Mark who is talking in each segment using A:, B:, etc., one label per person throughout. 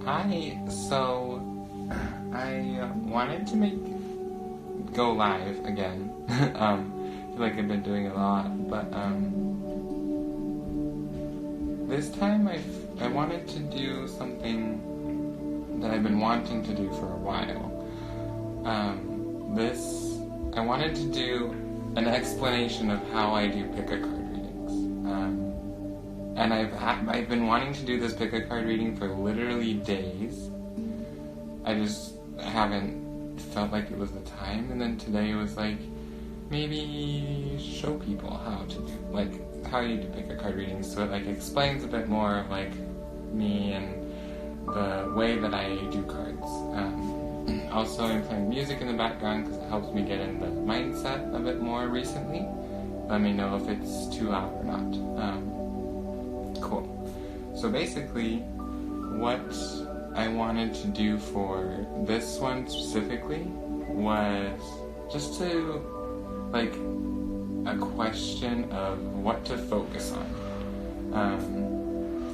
A: So I wanted to go live again. I feel like I've been doing it a lot, but this time I wanted to do something that I've been wanting to do for a while. I wanted to do an explanation of how I do pick-a-card readings. And I've been wanting to do this pick-a-card reading for literally days. I just haven't felt like it was the time, and then today was like, maybe show people how to do, like, how you do pick-a-card readings, so it like explains a bit more of like me and the way that I do cards. Also, I'm playing music in the background because it helps me get in the mindset a bit more recently. Let me know if it's too loud or not. Cool. So basically, what I wanted to do for this one specifically was just to, like, a question of what to focus on.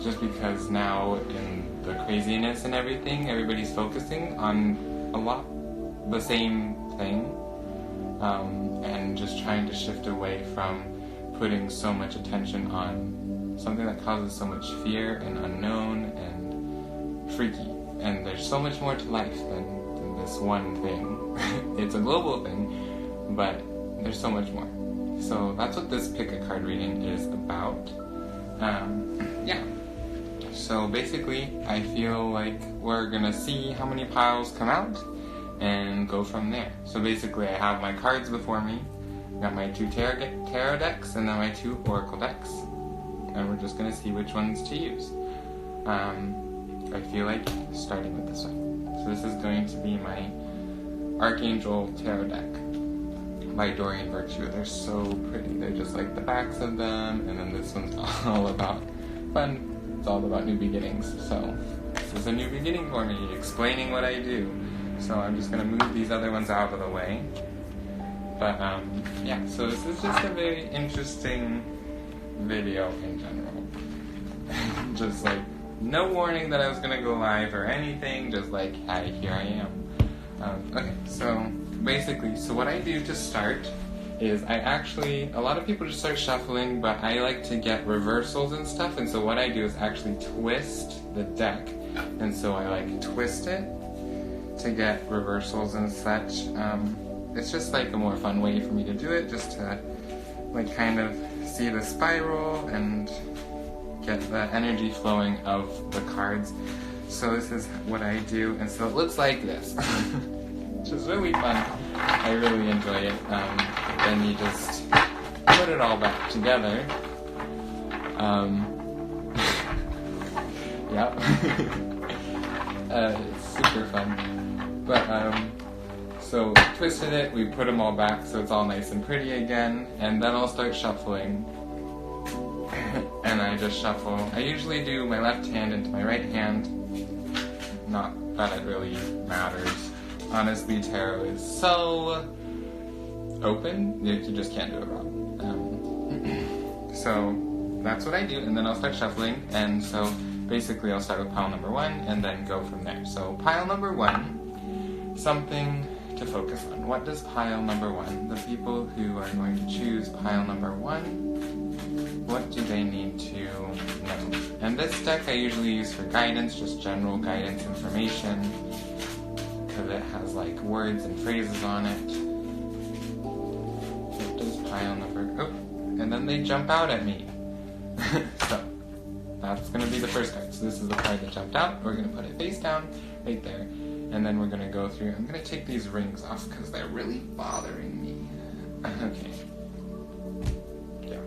A: Just because now in the craziness and everything, everybody's focusing on a lot the same thing, and just trying to shift away from putting so much attention on something that causes so much fear and unknown and freaky. And there's so much more to life than this one thing. It's a global thing, but there's so much more. So that's what this pick-a-card reading is about. Yeah. So basically, I feel like we're gonna see how many piles come out and go from there. So basically, I have my cards before me. I got my 2 tarot decks and then my 2 oracle decks. And we're just gonna see which ones to use. I feel like starting with this one. So this is going to be my Archangel Tarot deck by Dorian Virtue. They're so pretty. They're just like the backs of them, and then this one's all about fun. It's all about new beginnings. So this is a new beginning for me, explaining what I do. So I'm just gonna move these other ones out of the way. But yeah, so this is just a very interesting video in general. Just like, no warning that I was gonna go live or anything, just like, hi, here I am. Okay, so basically, so what I do to start is a lot of people just start shuffling, but I like to get reversals and stuff, and so what I do is actually twist the deck. And so I like twist it to get reversals and such. It's just like a more fun way for me to do it, just to like kind of see the spiral and get the energy flowing of the cards. So this is what I do, and so it looks like this. Which is really fun. I really enjoy it. Then you just put it all back together. Yeah. It's super fun. But, so twisted it, we put them all back so it's all nice and pretty again, and then I'll start shuffling. And I just shuffle. I usually do my left hand into my right hand. Not that it really matters. Honestly, tarot is so open, you just can't do it wrong. So that's what I do, and then I'll start shuffling, and so basically I'll start with pile number 1, and then go from there. So pile number 1, something to focus on. What does pile number 1, the people who are going to choose pile number 1, what do they need to know? And this deck I usually use for guidance, just general guidance information, because it has like words and phrases on it. What does pile number... Oh, and then they jump out at me. So, that's going to be the first card. So this is the card that jumped out. We're going to put it face down right there. And then we're going to go through... I'm going to take these rings off because they're really bothering me. Okay. Yeah.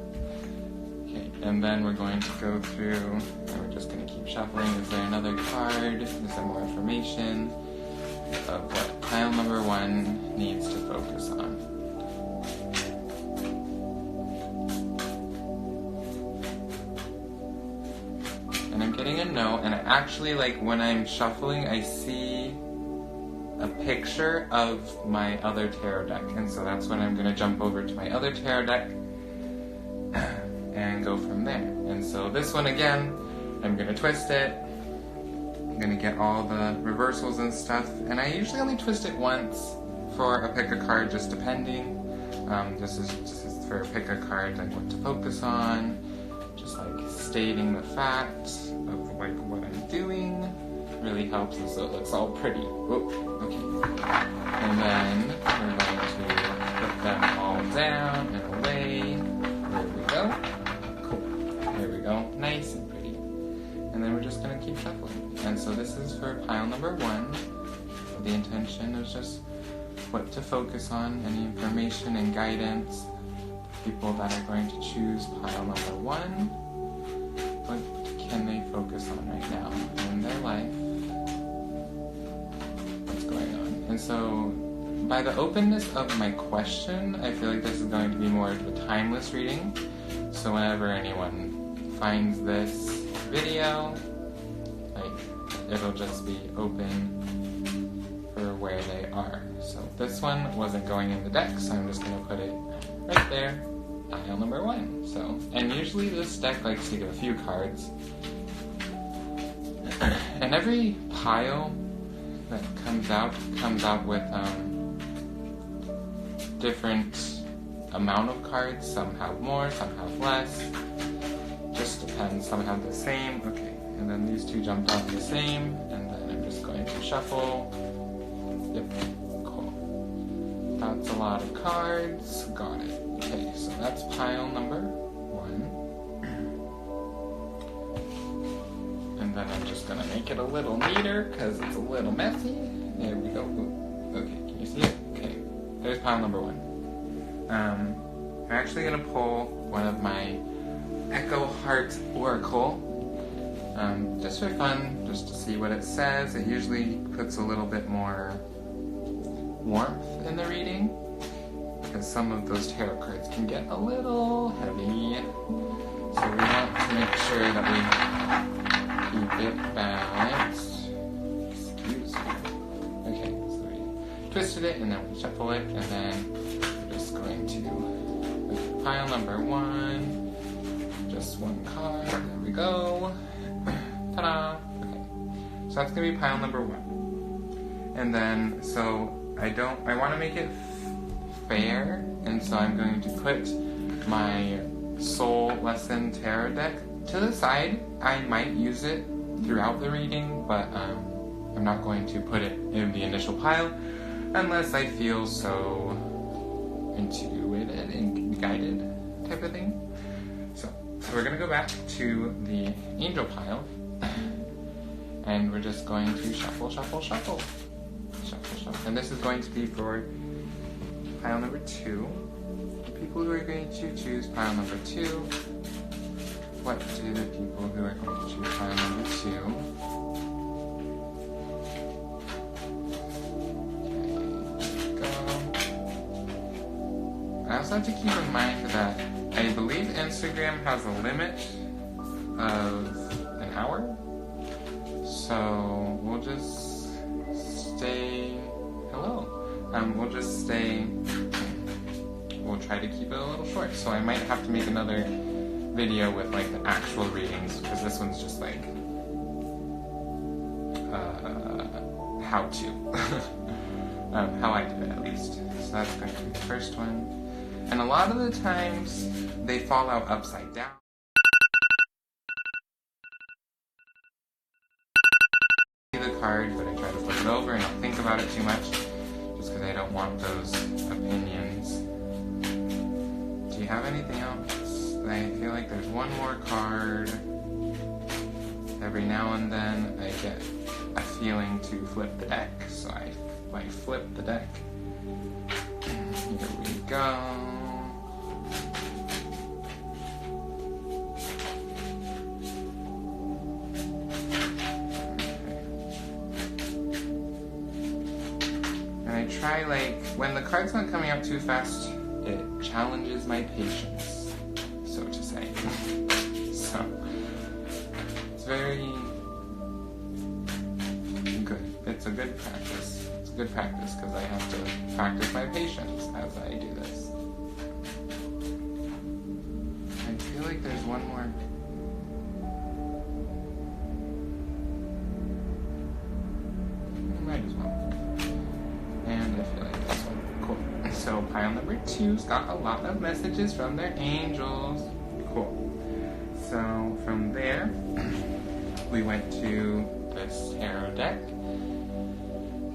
A: Okay, and then we're going to go through... And we're just going to keep shuffling. Is there another card? Is there more information of what pile number 1 needs to focus on? And I'm getting a no, and I actually, like, when I'm shuffling, I see a picture of my other tarot deck, and so that's when I'm going to jump over to my other tarot deck and go from there. And so this one again, I'm going to twist it, I'm gonna get all the reversals and stuff, and I usually only twist it once for a pick a card, just depending. This is for a pick a card, like what to focus on, just like stating the facts of like what I'm doing. Really helps so it looks all pretty. Whoa, okay. And then we're going to put them all down and away. There we go. Cool. There we go. Nice and pretty. And then we're just going to keep shuffling. And so this is for pile number 1. The intention is just what to focus on, any information and guidance. People that are going to choose pile number 1. What can they focus on right now in their life? What's going on? And so by the openness of my question, I feel like this is going to be more of a timeless reading. So whenever anyone finds this video, like it'll just be open for where they are. So this one wasn't going in the deck, so I'm just going to put it right there, pile number 1. So, and usually this deck likes to get a few cards. And every pile that comes out with different amount of cards. Some have more, some have less. Just depends. Some have the same. Okay, and then these two jumped out the same, and then I'm just going to shuffle. Yep, cool. That's a lot of cards. Got it. Okay, so that's pile number 1. And then I'm just gonna make it a little neater because it's a little messy. There we go. Okay, can you see it? Okay, there's pile number 1. I'm actually gonna pull one of my Echo Heart Oracle, just for fun, just to see what it says. It usually puts a little bit more warmth in the reading, because some of those tarot cards can get a little heavy. So we want to make sure that we keep it balanced. Excuse me. Okay, so we twisted it and then we shuffle it, and then we're just going to pile number 1. Just 1 card. There we go. Ta-da! Okay. So that's gonna be pile number 1. And then, so I want to make it fair, and so I'm going to put my Soul Lesson Tarot deck to the side. I might use it throughout the reading, but I'm not going to put it in the initial pile unless I feel so intuited and guided type of thing. So we're going to go back to the angel pile, and we're just going to shuffle, shuffle, shuffle. Shuffle, shuffle. And this is going to be for pile number 2. The people who are going to choose pile number 2. What do the people who are going to choose pile number 2? Okay, there we go. I also have to keep in mind that I believe Instagram has a limit of an hour. So we'll just stay, we'll try to keep it a little short. So I might have to make another video with like the actual readings, because this one's just like how to how I do it at least. So that's going to be the first one. And a lot of the times they fall out upside down. The card, but I try to flip it over and not think about it too much, just because I don't want those opinions. Do you have anything else? I feel like there's one more card. Every now and then I get a feeling to flip the deck, so I flip the deck. Here we go. Try, like, when the card's not coming out too fast, it challenges my patience, so to say. So, it's very good. It's a good practice. It's a good practice because I have to practice my patience as I do this. I feel like there's one more. pile number 2's got a lot of messages from their angels. Cool. So from there, we went to this tarot deck.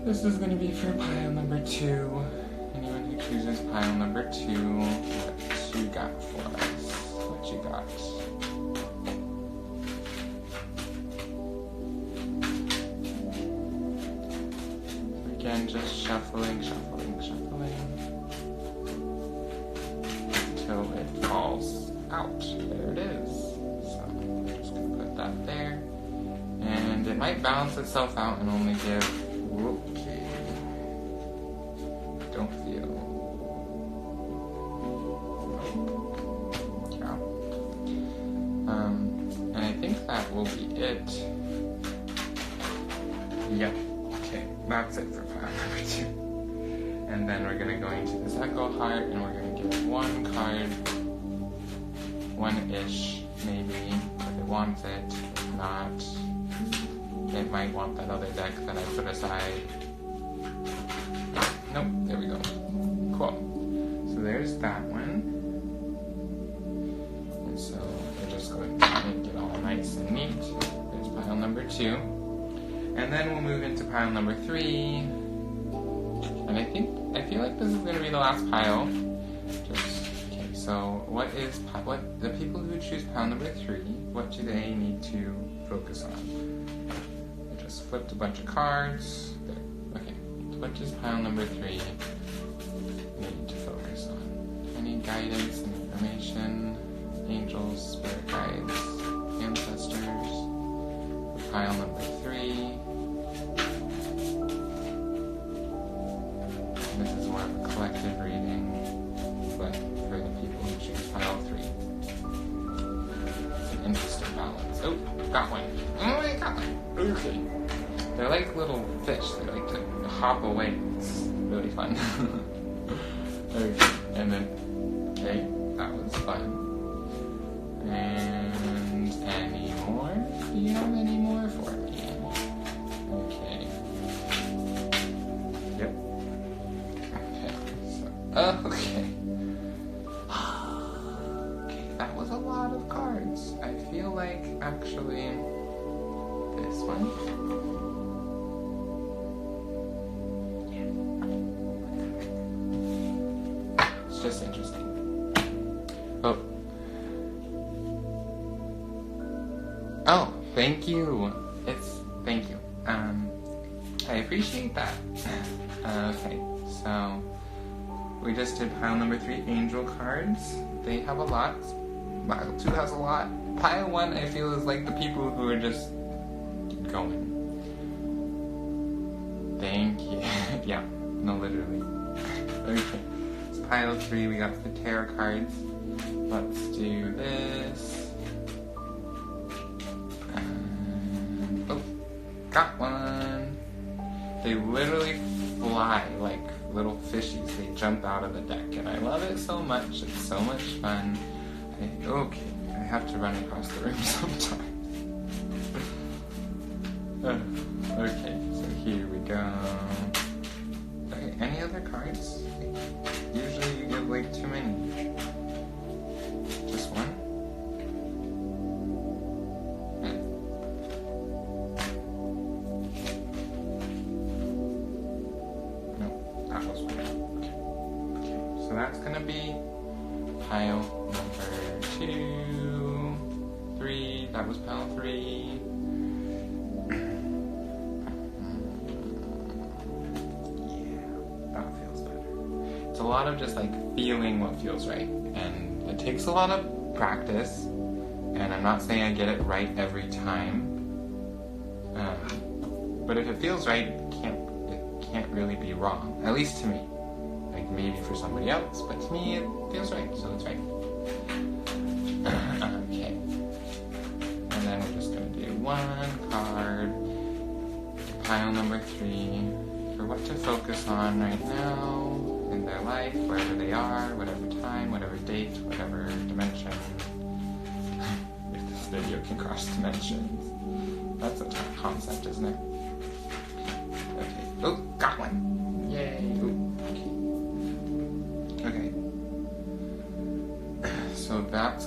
A: This is going to be for pile number 2. Anyone who chooses pile number 2, what you got for us? What you got? Again, just shuffling until it falls out. There it is. So I'm just going to put that there. And it might balance itself out and only give, okay, don't feel. Yeah. And I think that will be it. Yep. Okay, that's it for pile number 2. And then we're going to go into this Echo Heart and we're going to give one card, one-ish maybe, if it wants it. If not, it might want that other deck that I put aside. Nope, there we go. Cool. So there's that one. And so we're just going to make it all nice and neat. There's pile number 2. And then we'll move into pile number 3. And I feel like this is going to be the last pile. Okay, so what the people who choose pile number 3, what do they need to focus on? I just flipped a bunch of cards. There. Okay, what does pile number 3 need to focus on? Any guidance and information, angels, spirit guides, ancestors? For pile number 3. This is more of a collective reading, but for the people who choose pile 3. It's an interesting balance. Oh, got one. Oh, I got one. Okay. They're like little fish. They like to hop away. It's really fun. Okay. And then, okay, that was fun. And any more? Do you have any more for me? Okay. Yep. Okay. Okay, that was a lot of cards. I feel like actually this one. Yeah. It's just interesting. Oh. Oh, thank you. Thank you. I appreciate that. Okay, so we just did pile number 3, angel cards. They have a lot. Pile 2 has a lot. Pile 1, I feel, is like the people who are just going. Thank you. Yeah, no, literally. Okay. So pile 3, we got the tarot cards. Let's do this. Oh, got one. They literally fly like little fishies. They jump out of the deck, and I love it so much. It's so much fun. Okay, I have to run across the room sometime. Okay, so here we go. Okay, any other cards? Usually you give like too many. Just one? So that's going to be pile number 2, 3, that was pile 3. Yeah, that feels better. It's a lot of just like feeling what feels right, and it takes a lot of practice, and I'm not saying I get it right every time, but if it feels right, it can't really be wrong, at least to me. Like maybe for somebody else, but to me it feels right, so it's right. Okay. And then we're just going to do one card, pile number 3, for what to focus on right now in their life, wherever they are, whatever time, whatever date, whatever dimension. If this video can cross dimensions. That's a tough concept, isn't it? Okay. Oh, got one. Yay. Ooh. Okay.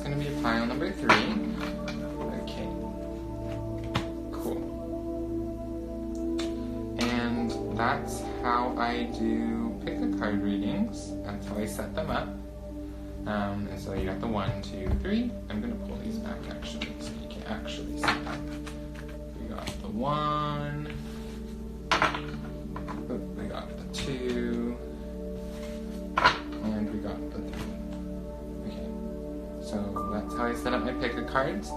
A: going to be pile number 3. Okay. Cool. And that's how I do pick-a-card readings. That's how I set them up. And so you got the 1, 2, 3. I'm going to pull these back actually, so you can actually see them. We got the 1. We got the 2. And we got the 3. Okay. So that's how I set up my pick-a-cards.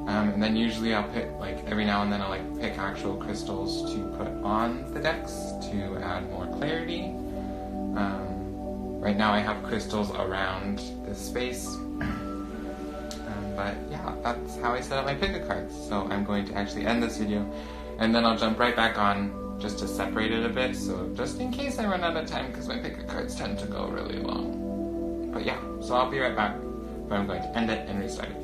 A: And then usually I'll pick, like, every now and then I'll, like, pick actual crystals to put on the decks to add more clarity. Right now I have crystals around this space. But yeah, that's how I set up my pick-a-cards. So I'm going to actually end this video, and then I'll jump right back on just to separate it a bit, so just in case I run out of time, because my pick-a-cards tend to go really long. But yeah, so I'll be right back, but I'm going to end it and restart it.